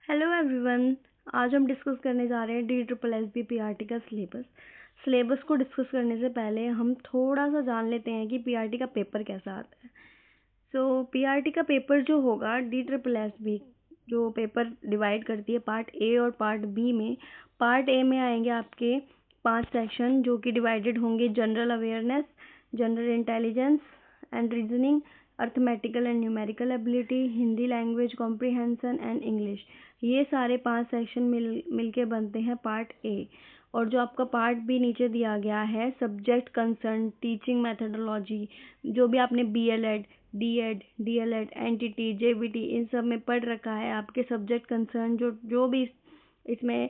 Hello everyone. आज हम discuss करने जा रहे हैं DSSB-PRT का सिलेबस को डिस्कस करने से पहले हम थोड़ा सा जान लेते हैं कि PRT का पेपर कैसा आता है। PRT का पेपर जो होगा, DSSB जो पेपर डिवाइड करती है पार्ट ए और पार्ट बी में। पार्ट ए में आएंगे आपके 5 सेक्शन जो कि डिवाइडेड होंगे: general awareness, general intelligence and reasoning, arithmetical and numerical ability, Hindi language comprehension and English. ये सारे 5 सेक्शन मिलके बनते हैं पार्ट ए। और जो आपका पार्ट बी नीचे दिया गया है, सब्जेक्ट कंसर्न, टीचिंग मेथडोलॉजी, जो भी आपने BLEd, D.Ed, DLEd, NTT, JBT इन सब में पढ़ रखा है, आपके सब्जेक्ट कंसर्न जो भी इसमें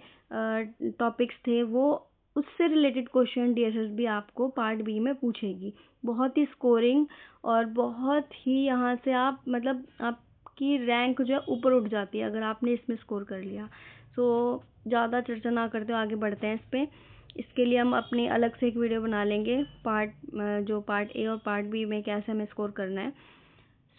टॉपिक्स थे, वो उससे रिलेटेड क्वेश्चन DSSB आपको पार्ट बी में पूछेगी। बहुत ही स्कोरिंग और बहुत ही यहाँ से आप मतलब आपकी रैंक जो है ऊपर उठ जाती है अगर आपने इसमें स्कोर कर लिया। ज़्यादा चर्चा ना करते हुए आगे बढ़ते हैं इस पर। इसके लिए हम अपनी अलग से एक वीडियो बना लेंगे जो पार्ट ए और पार्ट बी में कैसे हमें स्कोर करना है।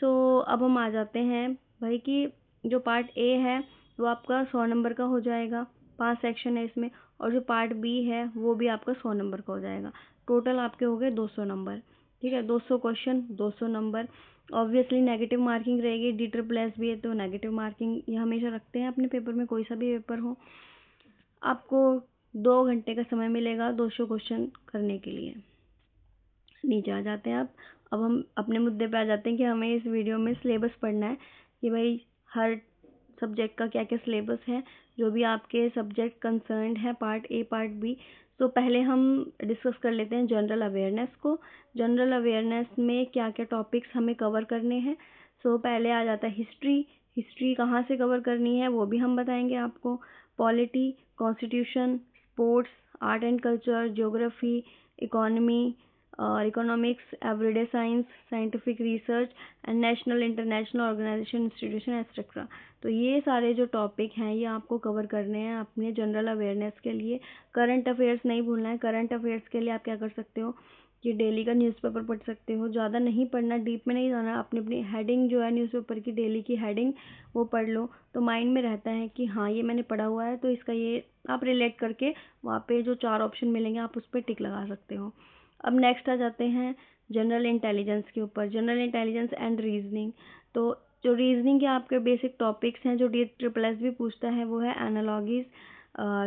अब हम आ जाते हैं भाई कि जो पार्ट ए है वो आपका 100 नंबर का हो जाएगा, 5 सेक्शन है इसमें। और जो पार्ट बी है वो भी आपका 100 नंबर का हो जाएगा। टोटल आपके हो गए 200 नंबर। ठीक है, 200 question, 200 number. Obviously negative marking रहेगी, DSSB है तो नेगेटिव मार्किंग ये हमेशा रखते हैं अपने पेपर में, कोई सा भी पेपर हो। आपको 2 घंटे का समय मिलेगा 200 क्वेश्चन करने के लिए। नीचे आ जाते हैं आप। अब हम अपने मुद्दे पे आ जाते हैं कि हमें इस वीडियो में सिलेबस पढ़ना है कि भाई हर सब्जेक्ट का क्या क्या सिलेबस है, जो भी आपके सब्जेक्ट कंसर्न्ड है पार्ट ए पार्ट बी। तो पहले हम डिस्कस कर लेते हैं जनरल अवेयरनेस को। जनरल अवेयरनेस में क्या क्या टॉपिक्स हमें कवर करने हैं। पहले आ जाता है हिस्ट्री। हिस्ट्री कहाँ से कवर करनी है वो भी हम बताएंगे आपको। Polity, constitution, sports, art and culture, geography, economy और economics, everyday science, scientific research and national international organisation institution etcetera. तो ये सारे जो टॉपिक हैं ये आपको कवर करने हैं अपने जनरल अवेयरनेस के लिए। करंट अफेयर्स नहीं भूलना है। करंट अफेयर्स के लिए आप क्या कर सकते हो कि डेली का न्यूज़पेपर पढ़ सकते हो। ज़्यादा नहीं पढ़ना, डीप में नहीं जाना। अपनी हेडिंग जो है न्यूज़पेपर की डेली की हेडिंग वो पढ़ लो तो माइंड में रहता है कि हाँ ये मैंने पढ़ा हुआ है, तो इसका ये आप रिलेट करके वहाँ पे जो 4 ऑप्शन मिलेंगे आप उस पर टिक लगा सकते हो। अब नेक्स्ट आ जाते हैं जनरल इंटेलिजेंस के ऊपर, जनरल इंटेलिजेंस एंड रीजनिंग। तो जो रीजनिंग के आपके बेसिक टॉपिक्स हैं जो DSSB पूछता है वो है analogies,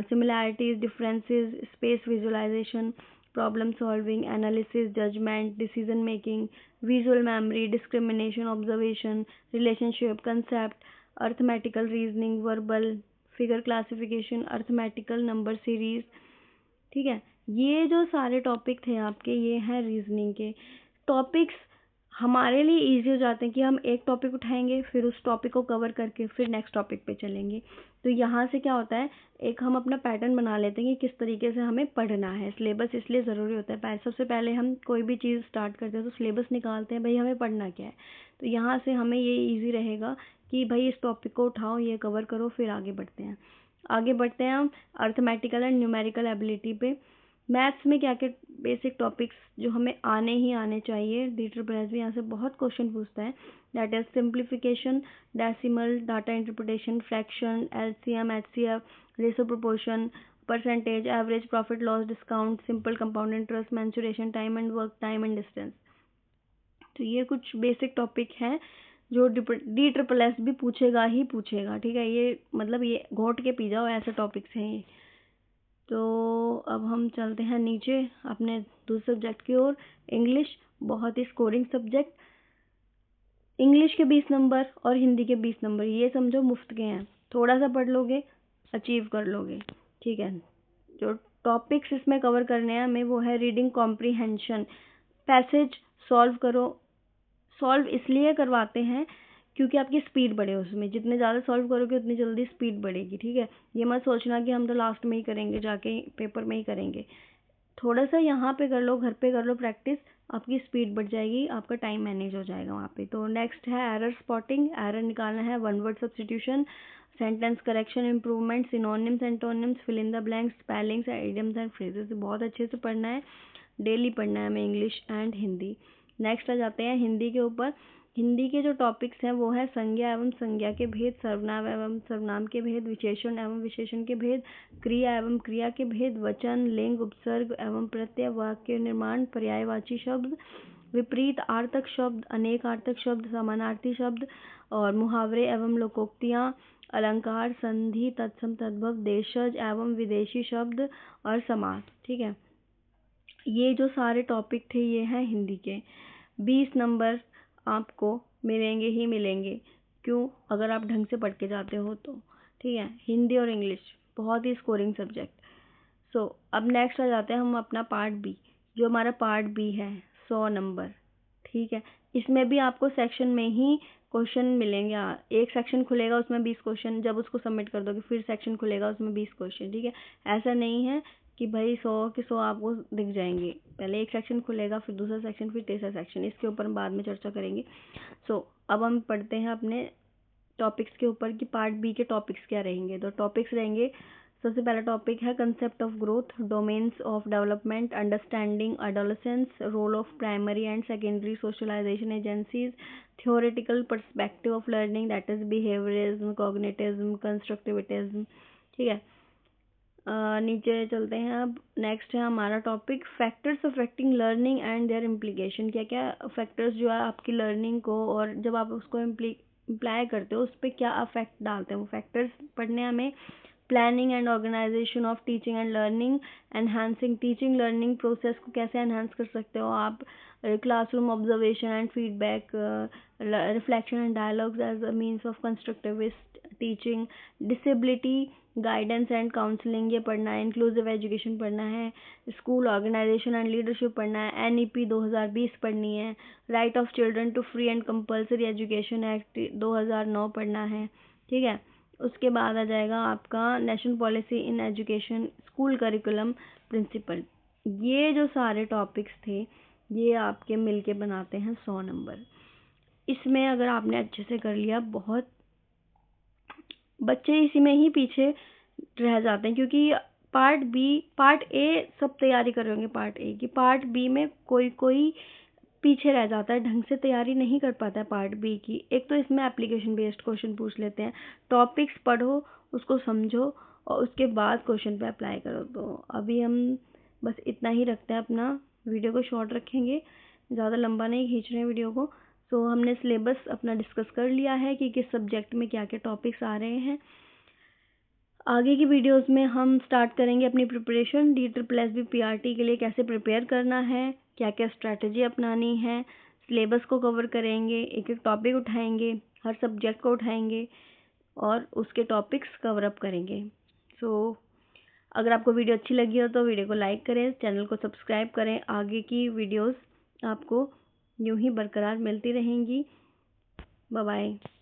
similarities, differences, space visualisation, problem solving, analysis, judgement, decision making, visual memory, discrimination, observation, relationship, concept, arithmetical reasoning, verbal, figure classification, arithmetical number series. ठीक है, ये जो सारे टॉपिक थे आपके ये हैं रीजनिंग के टॉपिक्स। हमारे लिए इजी हो जाते हैं कि हम एक टॉपिक उठाएंगे, फिर उस टॉपिक को कवर करके फिर नेक्स्ट टॉपिक पे चलेंगे। तो यहाँ से क्या होता है, एक हम अपना पैटर्न बना लेते हैं कि किस तरीके से हमें पढ़ना है। सिलेबस इसलिए ज़रूरी होता है, सबसे पहले हम कोई भी चीज़ स्टार्ट करते हैं तो सिलेबस निकालते हैं भाई हमें पढ़ना क्या है। तो यहाँ से हमें ये ईजी रहेगा कि भाई इस टॉपिक को उठाओ, ये कवर करो, फिर आगे बढ़ते हैं। आगे बढ़ते हैं हम अर्थमेटिकल एंड न्यूमेरिकल एबिलिटी पे। मैथ्स में क्या क्या बेसिक टॉपिक्स जो हमें आने ही आने चाहिए, DSSB यहाँ से बहुत क्वेश्चन पूछता है। That is simplification, decimal, data interpretation, fraction, LCM, HCF, ratio proportion, percentage, average, profit loss, discount, simple compound interest, mensuration, time and work, time and distance. तो ये कुछ बेसिक टॉपिक हैं जो DSSB पूछेगा ही पूछेगा। ठीक है, ये मतलब ये घोट के पी जाओ ऐसे टॉपिक्स हैं ये। तो अब हम चलते हैं नीचे अपने दूसरे सब्जेक्ट की ओर। इंग्लिश बहुत ही स्कोरिंग सब्जेक्ट। इंग्लिश के 20 नंबर और हिंदी के 20 नंबर ये समझो मुफ्त के हैं। थोड़ा सा पढ़ लोगे अचीव कर लोगे। ठीक है, जो टॉपिक्स इसमें कवर करने हैं हमें वो है रीडिंग कॉम्प्रीहेंशन। पैसेज सॉल्व करो। सॉल्व इसलिए करवाते हैं क्योंकि आपकी स्पीड बढ़े उसमें। जितने ज़्यादा सॉल्व करोगे उतनी जल्दी स्पीड बढ़ेगी। ठीक है, ये मत सोचना कि हम तो लास्ट में ही करेंगे, जाके पेपर में ही करेंगे। थोड़ा सा यहाँ पे कर लो, घर पे कर लो प्रैक्टिस, आपकी स्पीड बढ़ जाएगी, आपका टाइम मैनेज हो जाएगा वहाँ पे। तो नेक्स्ट है एरर स्पॉटिंग। एरर निकालना है, one word substitution, sentence correction, improvement, synonyms, antonyms, fill in the blanks, spellings, idioms and phrases. बहुत अच्छे से पढ़ना है, डेली पढ़ना है हमें इंग्लिश एंड हिंदी। नेक्स्ट आ जाते हैं हिंदी के ऊपर। हिंदी के जो टॉपिक्स हैं वो है संज्ञा एवं संज्ञा के भेद, सर्वनाम एवं सर्वनाम के भेद, विशेषण एवं विशेषण के भेद, क्रिया एवं क्रिया के भेद, वचन, लिंग, उपसर्ग एवं प्रत्यय, वाक्य निर्माण, पर्यायवाची शब्द, विपरीत आर्थक शब्द, अनेक आर्थक शब्द, समानार्थी शब्द और मुहावरे एवं लोकोक्तियाँ, अलंकार, संधि, तत्सम तद्भव, देशज एवं विदेशी शब्द और समास। ठीक है, ये जो सारे टॉपिक थे ये हैं हिंदी के। 20 नंबर आपको मिलेंगे ही मिलेंगे। क्यों? अगर आप ढंग से पढ़ के जाते हो तो। ठीक है, हिंदी और इंग्लिश बहुत ही स्कोरिंग सब्जेक्ट। सो अब नेक्स्ट आ जाते हैं हम अपना पार्ट बी। जो हमारा पार्ट बी है 100 नंबर। ठीक है, इसमें भी आपको सेक्शन में ही क्वेश्चन मिलेंगे। एक सेक्शन खुलेगा उसमें 20 क्वेश्चन, जब उसको सबमिट कर दोगे फिर सेक्शन खुलेगा उसमें 20 क्वेश्चन। ठीक है, ऐसा नहीं है कि भाई 100 के 100 आपको दिख जाएंगे। पहले एक सेक्शन खुलेगा, फिर दूसरा सेक्शन, फिर तीसरा सेक्शन। इसके ऊपर हम बाद में चर्चा करेंगे। सो अब हम पढ़ते हैं अपने टॉपिक्स के ऊपर कि पार्ट बी के टॉपिक्स क्या रहेंगे। तो टॉपिक्स रहेंगे, सबसे पहला टॉपिक है concept of growth, domains of development, understanding adolescence, role of primary and secondary socialisation agencies, theoretical perspective of learning that is behaviourism, cognitivism, constructivism. ठीक है, नीचे चलते हैं। अब नेक्स्ट है हमारा topic factors affecting learning and their implication. क्या क्या फैक्टर्स जो है आपकी लर्निंग को और जब आप उसको इम्प्लाई करते हो उस पर क्या अफेक्ट डालते हैं वो फैक्टर्स पढ़ने हमें। Planning and organisation of teaching and learning, enhancing teaching learning process को कैसे एनहांस कर सकते हो आप, classroom observation and feedback, reflection and dialogues as a means of constructivist teaching, disability guidance and counselling ये पढ़ना है, इंक्लूसिव एजुकेशन पढ़ना है, स्कूल ऑर्गेनाइजेशन एंड लीडरशिप पढ़ना है, एनईपी 2020 पढ़नी है, right of children to free and compulsory education act 2009 पढ़ना है। ठीक है, उसके बाद आ जाएगा आपका national policy in education, school curriculum principal. ये जो सारे टॉपिक्स थे ये आपके मिलके बनाते हैं 100 नंबर। इसमें अगर आपने अच्छे से कर लिया, बहुत बच्चे इसी में ही पीछे रह जाते हैं क्योंकि पार्ट ए सब तैयारी कर रहे होंगे पार्ट ए की, पार्ट बी में कोई कोई पीछे रह जाता है, ढंग से तैयारी नहीं कर पाता है पार्ट बी की। एक तो इसमें एप्लीकेशन बेस्ड क्वेश्चन पूछ लेते हैं, टॉपिक्स पढ़ो, उसको समझो और उसके बाद क्वेश्चन पे अप्लाई करो। तो अभी हम बस इतना ही रखते हैं, अपना वीडियो को शॉर्ट रखेंगे, ज़्यादा लंबा नहीं खींच रहे हैं वीडियो को। सो हमने सिलेबस अपना डिस्कस कर लिया है कि किस सब्जेक्ट में क्या क्या टॉपिक्स आ रहे हैं। आगे की वीडियोस में हम स्टार्ट करेंगे अपनी प्रिपरेशन DSSB PRT के लिए, कैसे प्रिपेयर करना है, क्या क्या स्ट्रैटेजी अपनानी है, सिलेबस को कवर करेंगे, एक एक टॉपिक उठाएंगे, हर सब्जेक्ट को उठाएंगे और उसके टॉपिक्स कवर अप करेंगे। सो अगर आपको वीडियो अच्छी लगी हो तो वीडियो को लाइक करें, चैनल को सब्सक्राइब करें। आगे की वीडियोस आपको यूं ही बरकरार मिलती रहेंगी। Bye bye.